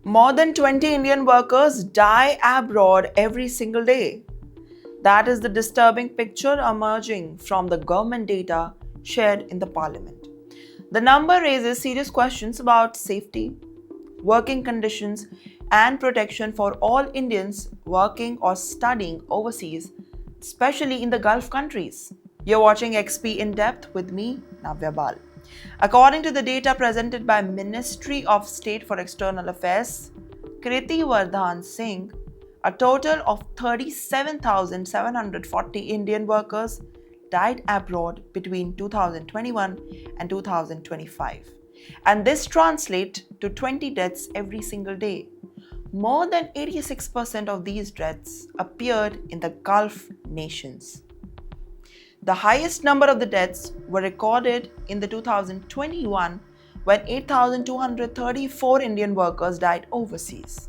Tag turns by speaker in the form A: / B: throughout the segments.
A: More than 20 Indian workers die abroad every single day. That is the disturbing picture emerging from the government data shared in the parliament. The number raises serious questions about safety, working conditions, and protection for all Indians working or studying overseas, especially in the Gulf countries. You're watching XP in depth with me, Naviya Bal. According to the data presented by Ministry of State for External Affairs, Kriti Vardhan Singh, a total of 37,740 Indian workers died abroad between 2021 and 2025. And this translates to 20 deaths every single day. More than 86% of these deaths appeared in the Gulf nations. The highest number of the deaths were recorded in the 2021 when 8,234 Indian workers died overseas.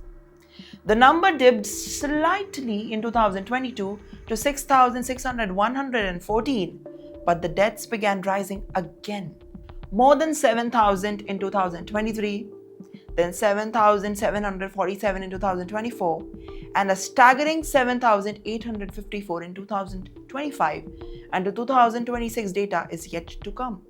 A: The number dipped slightly in 2022 to 6,114, but the deaths began rising again. More than 7,000 in 2023, then 7,747 in 2024, and a staggering 7,854 in 2025, and the 2026 data is yet to come.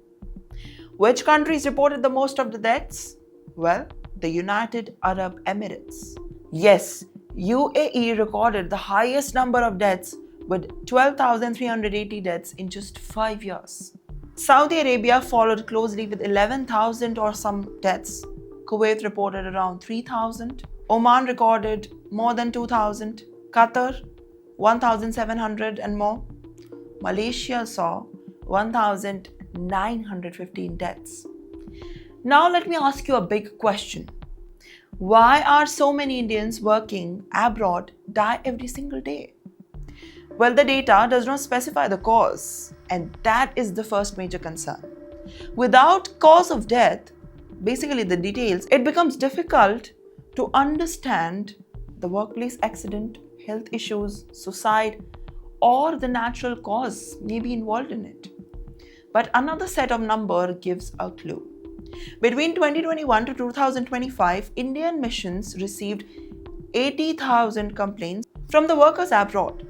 A: Which countries reported the most of the deaths? Well, the United Arab Emirates. Yes, UAE recorded the highest number of deaths with 12,380 deaths in just 5 years. Saudi Arabia followed closely with 11,000 or some deaths. Kuwait reported around 3,000. Oman recorded more than 2,000. Qatar, 1,700 and more. Malaysia saw 1,915 deaths. Now let me ask you a big question. Why are so many Indians working abroad die every single day? Well, the data does not specify the cause, and that is the first major concern. Without cause of death, basically the details, it becomes difficult to understand the workplace accident, health issues, suicide, or the natural cause may be involved in it. But another set of number gives a clue. Between 2021 to 2025, Indian missions received 80,000 complaints from the workers abroad.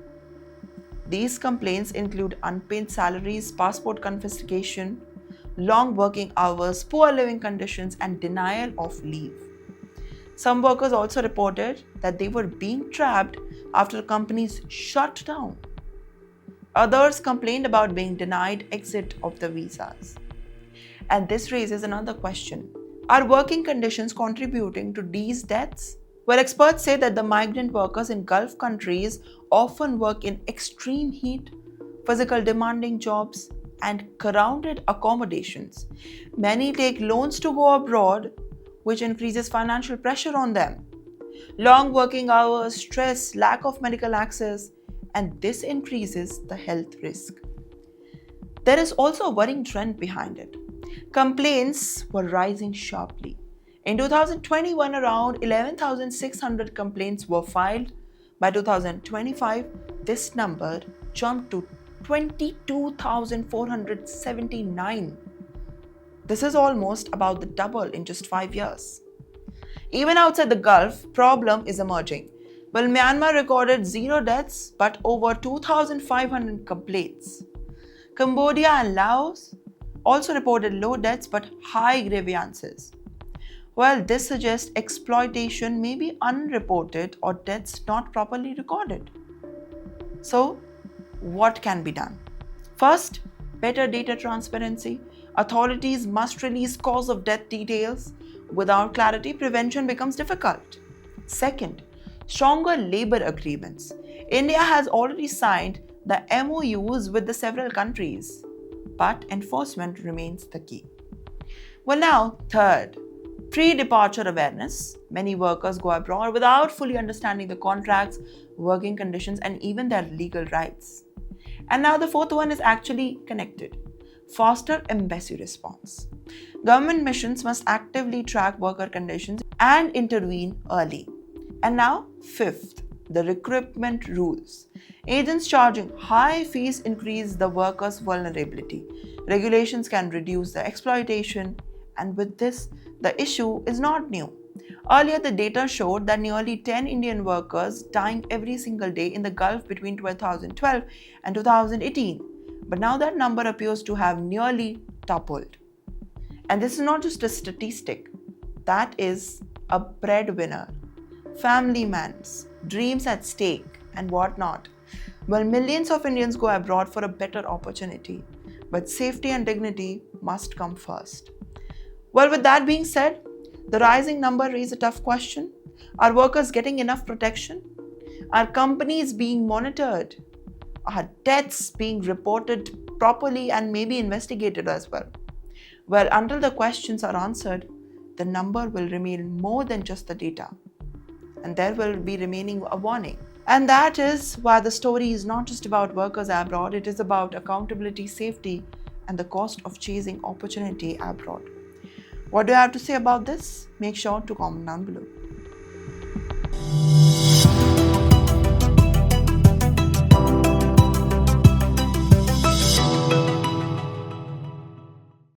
A: These complaints include unpaid salaries, passport confiscation, long working hours, poor living conditions, and denial of leave. Some workers also reported that they were being trapped after companies shut down. Others complained about being denied exit of the visas. And this raises another question. Are working conditions contributing to these deaths? Well, experts say that the migrant workers in Gulf countries often work in extreme heat, physical demanding jobs, and crowded accommodations. Many take loans to go abroad, which increases financial pressure on them. Long working hours, stress, lack of medical access, and this increases the health risk. There is also a worrying trend behind it. Complaints were rising sharply. In 2021, around 11,600 complaints were filed. By 2025, this number jumped to 22,479. This is almost about the double in just 5 years. Even outside the Gulf, problem is emerging. Well, Myanmar recorded 0 deaths but over 2,500 complaints. Cambodia and Laos also reported low deaths but high grievances. Well, this suggests exploitation may be unreported or deaths not properly recorded. So, what can be done? First, better data transparency. Authorities must release cause of death details. Without clarity, prevention becomes difficult. Second, stronger labor agreements. India has already signed the MOUs with the several countries, but enforcement remains the key. Well, now, third, pre-departure awareness. Many workers go abroad without fully understanding the contracts, working conditions, and even their legal rights. And now the fourth one is actually connected. Faster embassy response. Government missions must actively track worker conditions and intervene early. And now, fifth, the recruitment rules. Agents charging high fees increase the workers' vulnerability. Regulations can reduce the exploitation, and with this, the issue is not new. Earlier, the data showed that nearly 10 Indian workers dying every single day in the Gulf between 2012 and 2018. But now that number appears to have nearly doubled. And this is not just a statistic, that is a breadwinner, family man's, dreams at stake, and whatnot. Well, millions of Indians go abroad for a better opportunity, but safety and dignity must come first. Well, with that being said, the rising number raises a tough question. Are workers getting enough protection? Are companies being monitored? Are deaths being reported properly and maybe investigated as well? Well, until the questions are answered, the number will remain more than just the data. And there will be remaining a warning. And that is why the story is not just about workers abroad, it is about accountability, safety, and the cost of chasing opportunity abroad. What do you have to say about this? Make sure to comment down below.